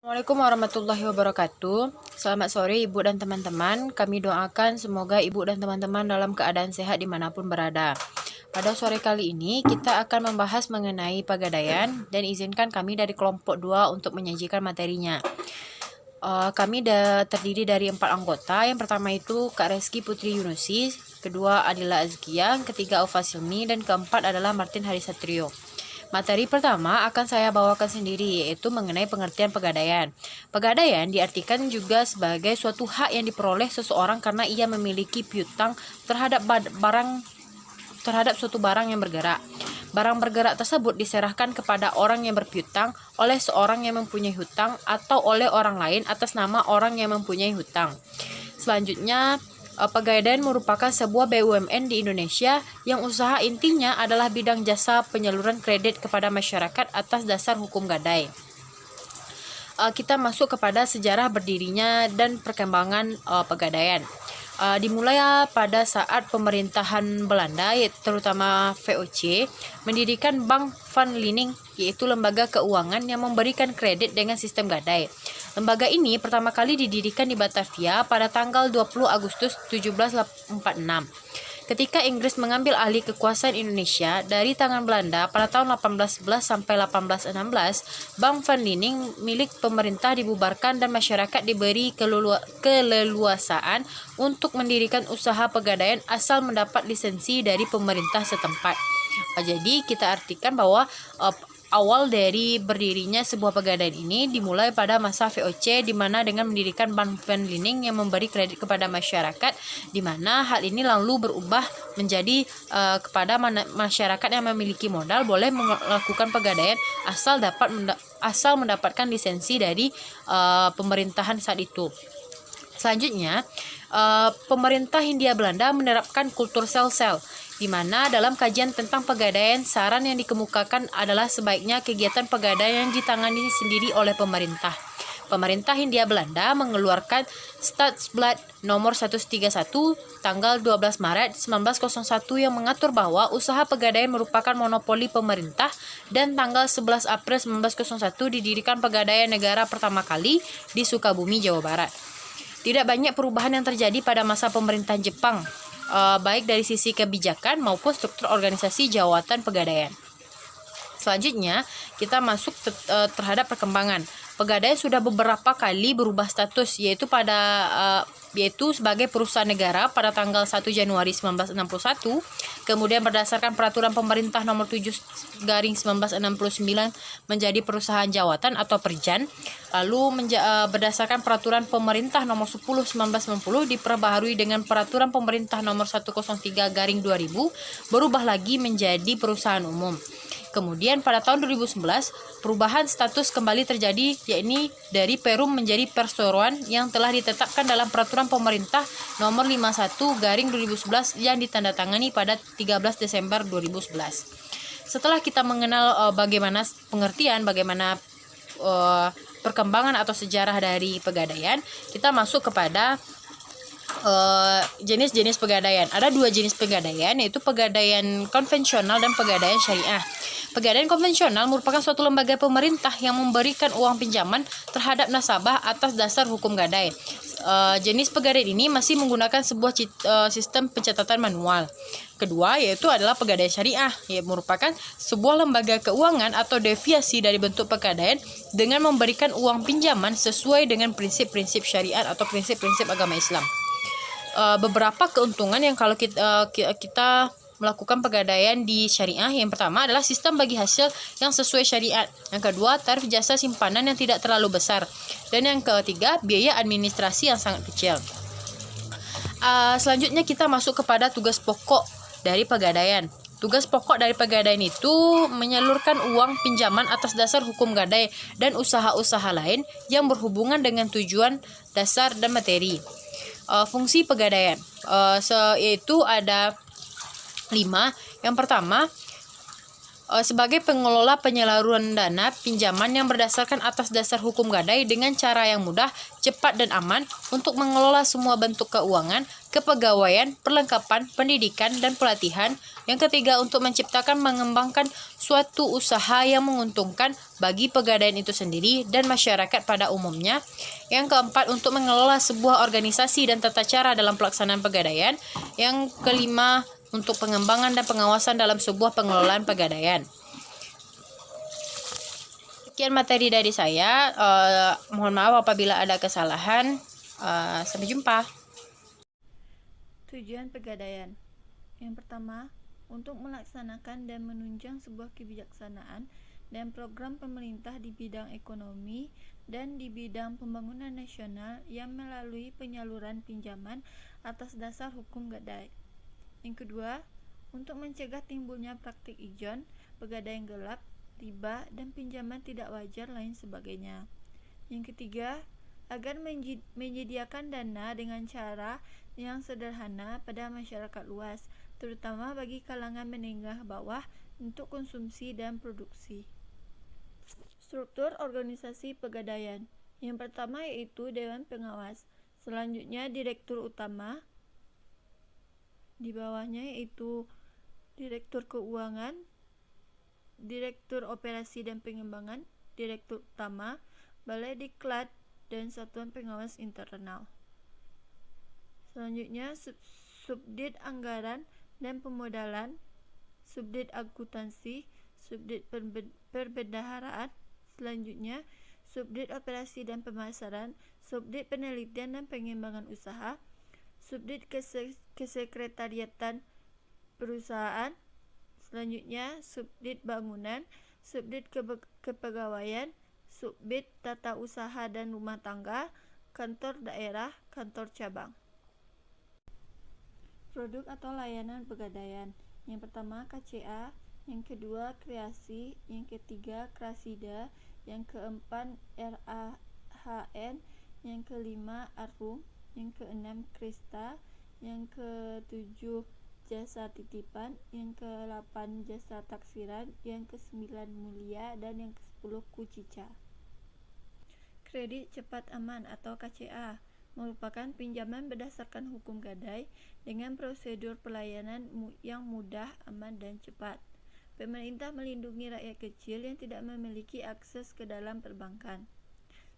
Assalamualaikum warahmatullahi wabarakatuh. Selamat sore Ibu dan teman-teman. Kami doakan semoga Ibu dan teman-teman dalam keadaan sehat dimanapun berada. Pada sore kali ini kita akan membahas mengenai Pegadaian dan izinkan kami dari kelompok 2 untuk menyajikan materinya. Kami terdiri dari 4 anggota. Yang pertama itu Kak Reski Putri Yunusi, kedua Adila Azkia, ketiga Aufa Silmi, dan keempat adalah Martin Harisatrio. Materi pertama akan saya bawakan sendiri, yaitu mengenai pengertian pegadaian. Pegadaian diartikan juga sebagai suatu hak yang diperoleh seseorang karena ia memiliki piutang terhadap suatu barang yang bergerak. Barang bergerak tersebut diserahkan kepada orang yang berpiutang oleh seorang yang mempunyai hutang atau oleh orang lain atas nama orang yang mempunyai hutang. Selanjutnya, Pegadaian merupakan sebuah BUMN di Indonesia yang usaha intinya adalah bidang jasa penyaluran kredit kepada masyarakat atas dasar hukum gadai. Kita masuk kepada sejarah berdirinya dan perkembangan Pegadaian. Dimulai pada saat pemerintahan Belanda, terutama VOC, mendirikan Bank van Lening, yaitu lembaga keuangan yang memberikan kredit dengan sistem gadai. Lembaga ini pertama kali didirikan di Batavia pada tanggal 20 Agustus 1746. Ketika Inggris mengambil alih kekuasaan Indonesia dari tangan Belanda pada tahun 1811 sampai 1816, Bank van Lening milik pemerintah dibubarkan dan masyarakat diberi keleluasaan untuk mendirikan usaha pegadaian asal mendapat lisensi dari pemerintah setempat. Jadi kita artikan bahwa awal dari berdirinya sebuah pegadaian ini dimulai pada masa VOC, di mana dengan mendirikan Bank van Lening yang memberi kredit kepada masyarakat, di mana hal ini lalu berubah menjadi kepada masyarakat yang memiliki modal boleh melakukan pegadaian asal mendapatkan lisensi dari pemerintahan saat itu. Selanjutnya, pemerintah Hindia Belanda menerapkan kultur sel-sel, di mana dalam kajian tentang pegadaian, saran yang dikemukakan adalah sebaiknya kegiatan pegadaian ditangani sendiri oleh pemerintah. Pemerintah Hindia Belanda mengeluarkan Stadsblad nomor 131 tanggal 12 Maret 1901 yang mengatur bahwa usaha pegadaian merupakan monopoli pemerintah, dan tanggal 11 April 1901 didirikan Pegadaian Negara pertama kali di Sukabumi, Jawa Barat. Tidak banyak perubahan yang terjadi pada masa pemerintahan Jepang, baik dari sisi kebijakan maupun struktur organisasi jawatan pegadaian. Selanjutnya, kita masuk terhadap perkembangan. Pegadaian sudah beberapa kali berubah status, yaitu sebagai perusahaan negara pada tanggal 1 Januari 1961, kemudian berdasarkan peraturan pemerintah nomor 7/1969 menjadi perusahaan jawatan atau perjan, lalu berdasarkan peraturan pemerintah nomor 10/1990 diperbaharui dengan peraturan pemerintah nomor 103/2000, berubah lagi menjadi perusahaan umum. Kemudian pada tahun 2011, perubahan status kembali terjadi, yakni dari Perum menjadi perseroan yang telah ditetapkan dalam peraturan pemerintah nomor 51/2011 yang ditandatangani pada 13 Desember 2011. Setelah kita mengenal bagaimana perkembangan atau sejarah dari pegadaian, kita masuk kepada jenis-jenis pegadaian. Ada 2 jenis pegadaian, yaitu pegadaian konvensional dan pegadaian syariah. Pegadaian konvensional merupakan suatu lembaga pemerintah yang memberikan uang pinjaman terhadap nasabah atas dasar hukum gadai. Jenis pegadaian ini masih menggunakan sebuah sistem pencatatan manual. Kedua yaitu adalah pegadaian syariah, yang merupakan sebuah lembaga keuangan atau deviasi dari bentuk pegadaian dengan memberikan uang pinjaman sesuai dengan prinsip-prinsip syariat atau prinsip-prinsip agama Islam. Beberapa keuntungan yang kalau kita melakukan pegadaian di syariah, yang pertama adalah sistem bagi hasil yang sesuai syariat, yang kedua tarif jasa simpanan yang tidak terlalu besar, dan yang ketiga biaya administrasi yang sangat kecil. Selanjutnya kita masuk kepada tugas pokok dari pegadaian. Tugas pokok dari pegadaian itu menyalurkan uang pinjaman atas dasar hukum gadai dan usaha-usaha lain yang berhubungan dengan tujuan dasar dan materi. Fungsi pegadaian yaitu ada 5. Yang pertama, sebagai pengelola penyaluran dana pinjaman yang berdasarkan atas dasar hukum gadai dengan cara yang mudah, cepat, dan aman untuk mengelola semua bentuk keuangan, kepegawaian, perlengkapan, pendidikan, dan pelatihan. Yang ketiga, untuk menciptakan mengembangkan suatu usaha yang menguntungkan bagi pegadaian itu sendiri dan masyarakat pada umumnya. Yang keempat, untuk mengelola sebuah organisasi dan tata cara dalam pelaksanaan pegadaian. Yang kelima, untuk pengembangan dan pengawasan dalam sebuah pengelolaan pegadaian. Sekian materi dari saya. Mohon maaf apabila ada kesalahan. Sampai jumpa. Tujuan pegadaian. Yang pertama, untuk melaksanakan dan menunjang sebuah kebijaksanaan dan program pemerintah di bidang ekonomi dan di bidang pembangunan nasional yang melalui penyaluran pinjaman atas dasar hukum gadai. Yang kedua, untuk mencegah timbulnya praktik ijon, pegadaian gelap, riba, dan pinjaman tidak wajar lain sebagainya. Yang ketiga, agar menyediakan dana dengan cara yang sederhana pada masyarakat luas, terutama bagi kalangan menengah bawah untuk konsumsi dan produksi. Struktur organisasi pegadaian. Yang pertama yaitu Dewan Pengawas. Selanjutnya Direktur Utama. Di bawahnya yaitu Direktur Keuangan, Direktur Operasi dan Pengembangan, Direktur Utama, Balai Diklat, dan Satuan Pengawas Internal. Selanjutnya Subdit Anggaran dan Pemodalan, Subdit Akuntansi, Subdit Perbendaharaan. Selanjutnya Subdit Operasi dan Pemasaran, Subdit Penelitian dan Pengembangan Usaha, Subdit Kesekretariatan Perusahaan. Selanjutnya Subdit Bangunan, Subdit Kepegawaian, Subdit Tata Usaha dan Rumah Tangga, Kantor Daerah, Kantor Cabang. Produk atau layanan pegadaian. Yang pertama KCA, yang kedua Kreasi, yang ketiga Krasida, yang keempat RAHN, yang kelima Arum, yang keenam Krista, yang ketujuh Jasa Titipan, yang ke-8 Jasa Taksiran, yang ke-9 Mulia, dan yang ke-10 Kucica. Kredit cepat aman atau KCA merupakan pinjaman berdasarkan hukum gadai dengan prosedur pelayanan yang mudah, aman, dan cepat. Pemerintah melindungi rakyat kecil yang tidak memiliki akses ke dalam perbankan.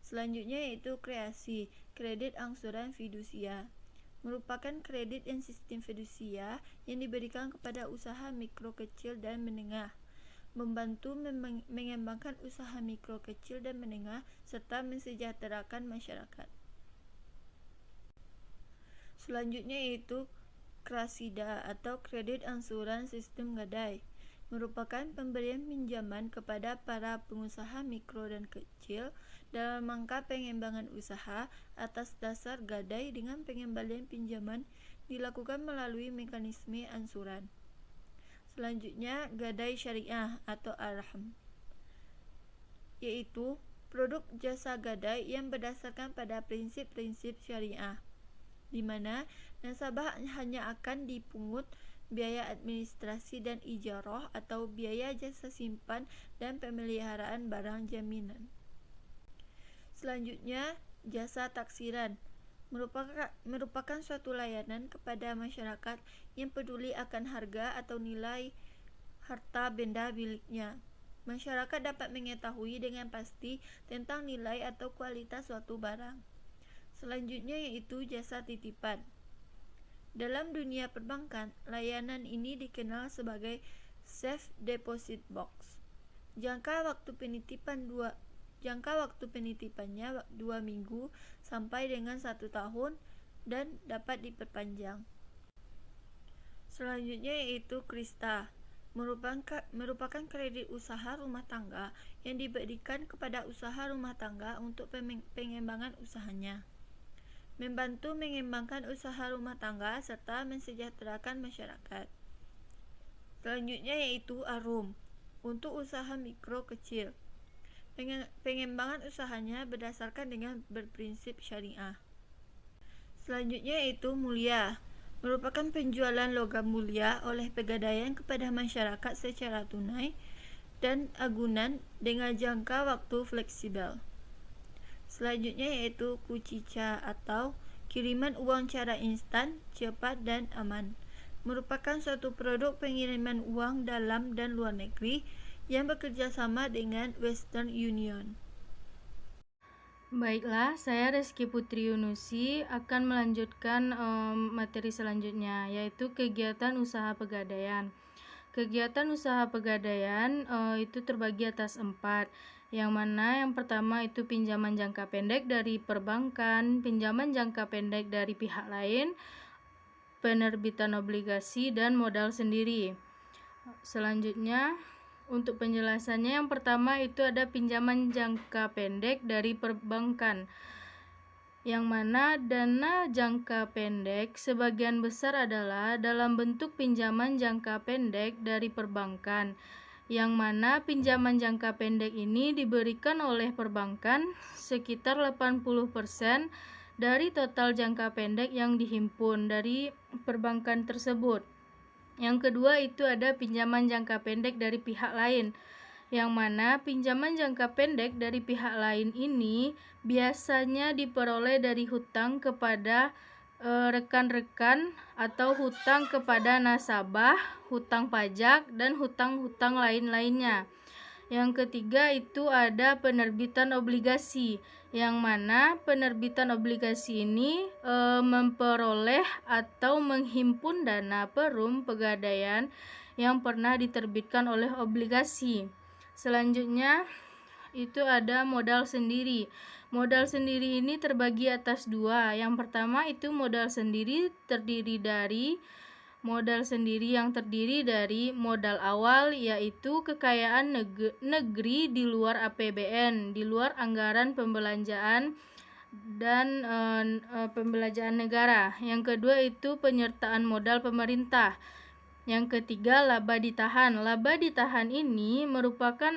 Selanjutnya yaitu Kreasi, kredit angsuran fidusia. Merupakan kredit dan sistem fidusia yang diberikan kepada usaha mikro kecil dan menengah, membantu mengembangkan usaha mikro kecil dan menengah serta mensejahterakan masyarakat. Selanjutnya yaitu Krasida atau kredit angsuran sistem gadai. Merupakan pemberian pinjaman kepada para pengusaha mikro dan kecil dalam rangka pengembangan usaha atas dasar gadai dengan pengembalian pinjaman dilakukan melalui mekanisme angsuran. Selanjutnya gadai syariah atau arham, yaitu produk jasa gadai yang berdasarkan pada prinsip-prinsip syariah, di mana nasabah hanya akan dipungut biaya administrasi dan ijarah atau biaya jasa simpan dan pemeliharaan barang jaminan. Selanjutnya, jasa taksiran merupakan suatu layanan kepada masyarakat yang peduli akan harga atau nilai harta benda miliknya. Masyarakat dapat mengetahui dengan pasti tentang nilai atau kualitas suatu barang. Selanjutnya yaitu jasa titipan. Dalam dunia perbankan, layanan ini dikenal sebagai Safe Deposit Box. Jangka waktu penitipannya 2 minggu sampai dengan 1 tahun dan dapat diperpanjang. Selanjutnya yaitu Krista. Merupakan kredit usaha rumah tangga yang diberikan kepada usaha rumah tangga untuk pengembangan usahanya, membantu mengembangkan usaha rumah tangga serta mensejahterakan masyarakat. Selanjutnya yaitu Arum, untuk usaha mikro kecil. Pengembangan usahanya berdasarkan dengan berprinsip syariah. Selanjutnya yaitu Mulia, merupakan penjualan logam mulia oleh pegadaian kepada masyarakat secara tunai dan agunan dengan jangka waktu fleksibel. Selanjutnya yaitu kucica atau kiriman uang cara instan, cepat dan aman. Merupakan suatu produk pengiriman uang dalam dan luar negeri yang bekerja sama dengan Western Union. Baiklah, saya Reski Putri Yunusi akan melanjutkan materi selanjutnya, yaitu kegiatan usaha pegadaian. Kegiatan usaha pegadaian itu terbagi atas 4, yang mana yang pertama itu pinjaman jangka pendek dari perbankan, pinjaman jangka pendek dari pihak lain, penerbitan obligasi, dan modal sendiri. Selanjutnya, untuk penjelasannya, yang pertama itu ada pinjaman jangka pendek dari perbankan, yang mana dana jangka pendek sebagian besar adalah dalam bentuk pinjaman jangka pendek dari perbankan, yang mana pinjaman jangka pendek ini diberikan oleh perbankan sekitar 80% dari total jangka pendek yang dihimpun dari perbankan tersebut. Yang kedua itu ada pinjaman jangka pendek dari pihak lain, yang mana pinjaman jangka pendek dari pihak lain ini biasanya diperoleh dari hutang kepada rekan-rekan atau hutang kepada nasabah, hutang pajak, dan hutang-hutang lain-lainnya. Yang ketiga itu ada penerbitan obligasi, yang mana penerbitan obligasi ini memperoleh atau menghimpun dana perum pegadaian yang pernah diterbitkan oleh obligasi. Selanjutnya itu ada modal sendiri. Modal sendiri ini terbagi atas 2. Yang pertama itu modal sendiri yang terdiri dari modal awal, yaitu kekayaan negeri di luar APBN, di luar anggaran pembelanjaan dan pembelanjaan negara. Yang kedua itu penyertaan modal pemerintah. Yang ketiga, laba ditahan. Laba ditahan ini merupakan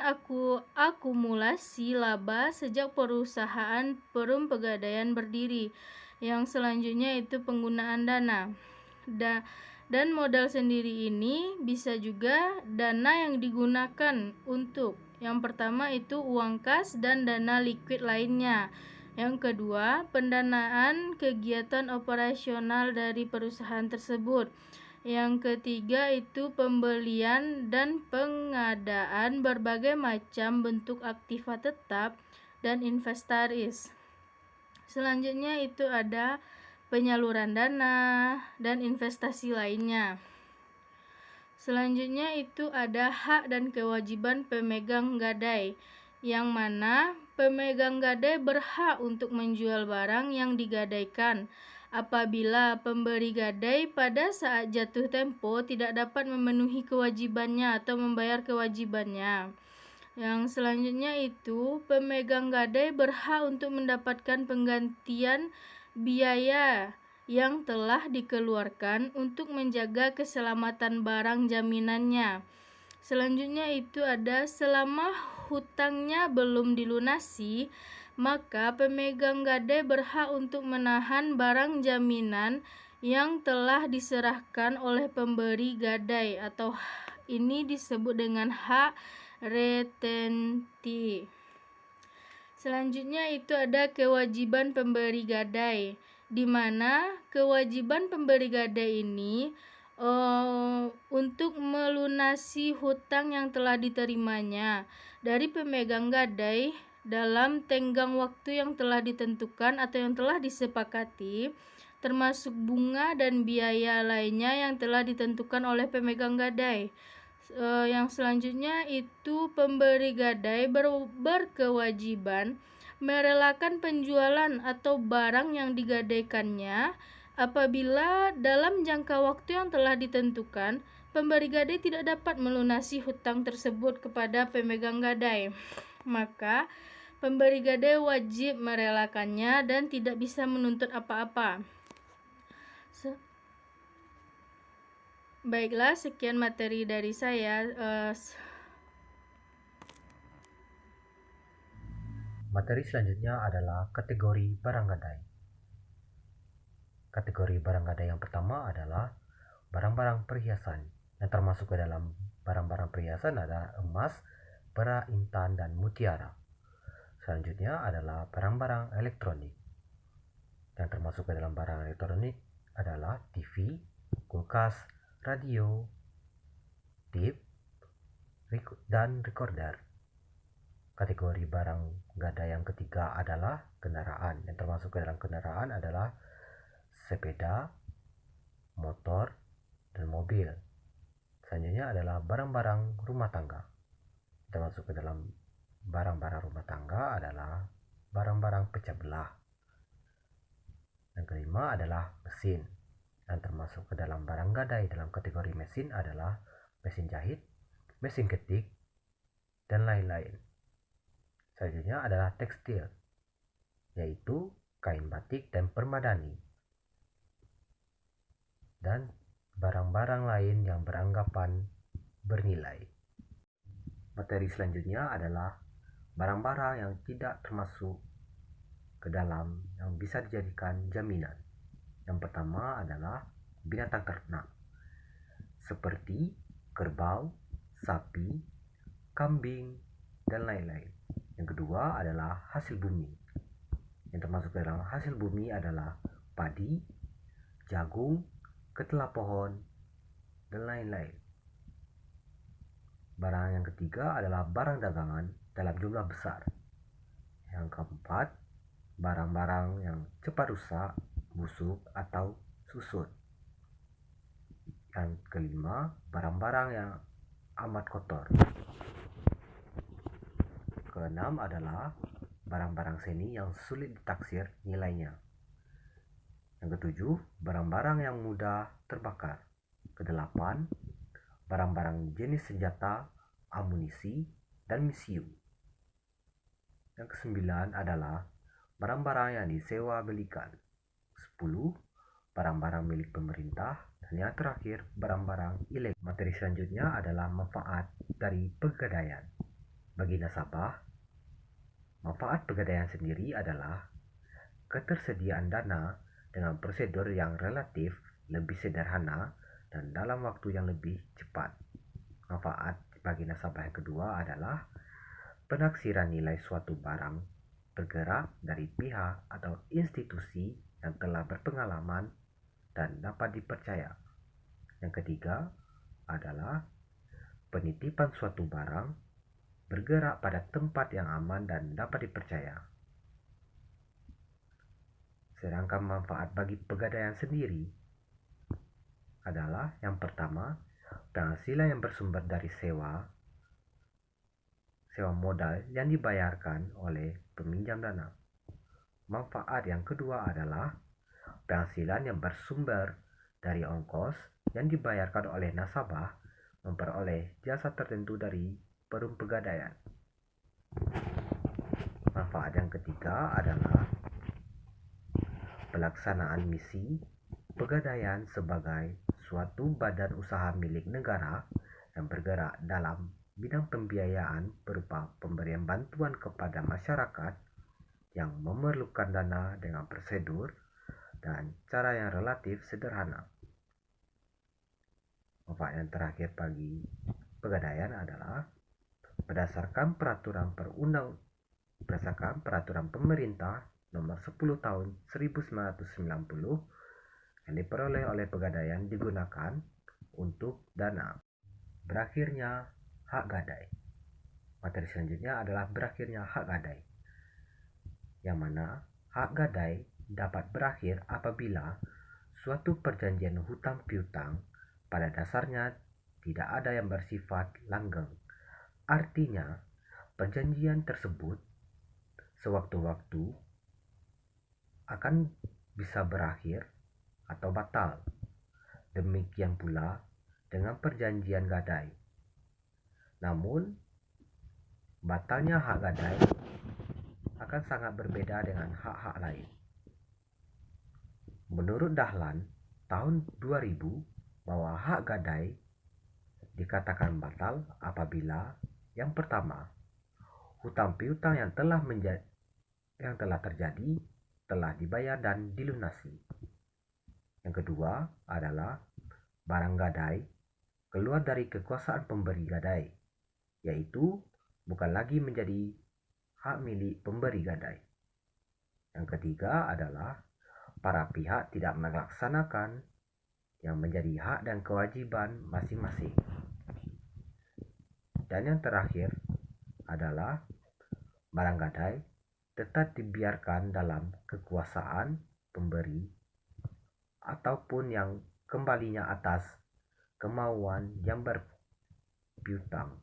akumulasi laba sejak perusahaan perum pegadaian berdiri. Yang selanjutnya itu penggunaan dana. Dan modal sendiri ini bisa juga dana yang digunakan untuk yang pertama itu uang kas dan dana likuid lainnya. Yang kedua, pendanaan kegiatan operasional dari perusahaan tersebut. Yang ketiga itu pembelian dan pengadaan berbagai macam bentuk aktiva tetap dan inventaris. Selanjutnya itu ada penyaluran dana dan investasi lainnya. Selanjutnya itu ada hak dan kewajiban pemegang gadai, yang mana pemegang gadai berhak untuk menjual barang yang digadaikan apabila pemberi gadai pada saat jatuh tempo tidak dapat memenuhi kewajibannya atau membayar kewajibannya. Yang selanjutnya itu pemegang gadai berhak untuk mendapatkan penggantian biaya yang telah dikeluarkan untuk menjaga keselamatan barang jaminannya. Selanjutnya itu ada selama hutangnya belum dilunasi, maka pemegang gadai berhak untuk menahan barang jaminan yang telah diserahkan oleh pemberi gadai, atau ini disebut dengan hak retensi. Selanjutnya itu ada kewajiban pemberi gadai, di mana kewajiban pemberi gadai ini untuk melunasi hutang yang telah diterimanya dari pemegang gadai dalam tenggang waktu yang telah ditentukan atau yang telah disepakati, termasuk bunga dan biaya lainnya yang telah ditentukan oleh pemegang gadai. Yang selanjutnya itu pemberi gadai berkewajiban merelakan penjualan atau barang yang digadaikannya apabila dalam jangka waktu yang telah ditentukan pemberi gadai tidak dapat melunasi hutang tersebut kepada pemegang gadai, maka pemberi gadai wajib merelakannya dan tidak bisa menuntut apa-apa. Baiklah, sekian materi dari saya. Materi selanjutnya adalah kategori barang gadai. Kategori barang gadai yang pertama adalah barang-barang perhiasan. Yang termasuk ke dalam barang-barang perhiasan ada emas, perak, intan, dan mutiara. Selanjutnya adalah barang-barang elektronik. Yang termasuk ke dalam barang elektronik adalah TV, kulkas, radio, tip, dan recorder. Kategori barang gadai yang ketiga adalah kendaraan. Yang termasuk ke dalam kendaraan adalah sepeda, motor, dan mobil. Selanjutnya adalah barang-barang rumah tangga. Termasuk ke dalam barang-barang rumah tangga adalah barang-barang pecah belah. Yang kelima adalah mesin. Yang termasuk ke dalam barang gadai dalam kategori mesin adalah mesin jahit, mesin ketik, dan lain-lain. Selanjutnya adalah tekstil, yaitu kain batik dan permadani, dan barang-barang lain yang beranggapan bernilai. Materi selanjutnya adalah barang-barang yang tidak termasuk ke dalam yang bisa dijadikan jaminan. Yang pertama adalah binatang ternak, seperti kerbau, sapi, kambing, dan lain-lain. Yang kedua adalah hasil bumi. Yang termasuk ke dalam hasil bumi adalah padi, jagung, ketela pohon, dan lain-lain. Barang yang ketiga adalah barang dagangan dalam jumlah besar. Yang keempat, barang-barang yang cepat rusak, busuk, atau susut. Yang kelima, barang-barang yang amat kotor. Keenam adalah barang-barang seni yang sulit ditaksir nilainya. Yang ketujuh, barang-barang yang mudah terbakar. Kedelapan, barang-barang jenis senjata, amunisi, dan misiu. Yang kesembilan adalah barang-barang yang disewa belikan. 10, barang-barang milik pemerintah. Dan yang terakhir, barang-barang ilegal. Materi selanjutnya adalah manfaat dari pegadaian. Bagi nasabah, manfaat pegadaian sendiri adalah ketersediaan dana dengan prosedur yang relatif lebih sederhana dan dalam waktu yang lebih cepat. Manfaat bagi nasabah yang kedua adalah penaksiran nilai suatu barang bergerak dari pihak atau institusi yang telah berpengalaman dan dapat dipercaya. Yang ketiga adalah penitipan suatu barang bergerak pada tempat yang aman dan dapat dipercaya. Sedangkan manfaat bagi pegadaian sendiri adalah yang pertama, penghasilan yang bersumber dari sewa modal yang dibayarkan oleh peminjam dana. Manfaat yang kedua adalah penghasilan yang bersumber dari ongkos yang dibayarkan oleh nasabah memperoleh jasa tertentu dari perum pegadaian. Manfaat yang ketiga adalah pelaksanaan misi pegadaian sebagai suatu badan usaha milik negara yang bergerak dalam bidang pembiayaan berupa pemberian bantuan kepada masyarakat yang memerlukan dana dengan prosedur dan cara yang relatif sederhana. Manfaat yang terakhir bagi pegadaian adalah berdasarkan peraturan pemerintah nomor 10 tahun 1990 yang diperoleh oleh pegadaian digunakan untuk dana. Berakhirnya hak gadai. Materi selanjutnya adalah berakhirnya hak gadai, yang mana hak gadai dapat berakhir apabila suatu perjanjian hutang piutang pada dasarnya tidak ada yang bersifat langgeng. Artinya, perjanjian tersebut sewaktu-waktu akan bisa berakhir atau batal. Demikian pula dengan perjanjian gadai. Namun, batalnya hak gadai akan sangat berbeda dengan hak-hak lain. Menurut Dahlan, tahun 2000, bahwa hak gadai dikatakan batal apabila yang pertama, hutang piutang yang telah terjadi telah dibayar dan dilunasi. Yang kedua adalah barang gadai keluar dari kekuasaan pemberi gadai, yaitu bukan lagi menjadi hak milik pemberi gadai. Yang ketiga adalah para pihak tidak melaksanakan yang menjadi hak dan kewajiban masing-masing. Dan yang terakhir adalah barang gadai tetap dibiarkan dalam kekuasaan pemberi ataupun yang kembalinya atas kemauan yang berpiutang.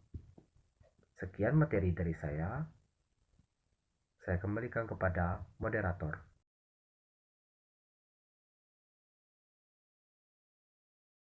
Sekian materi dari saya kembalikan kepada moderator.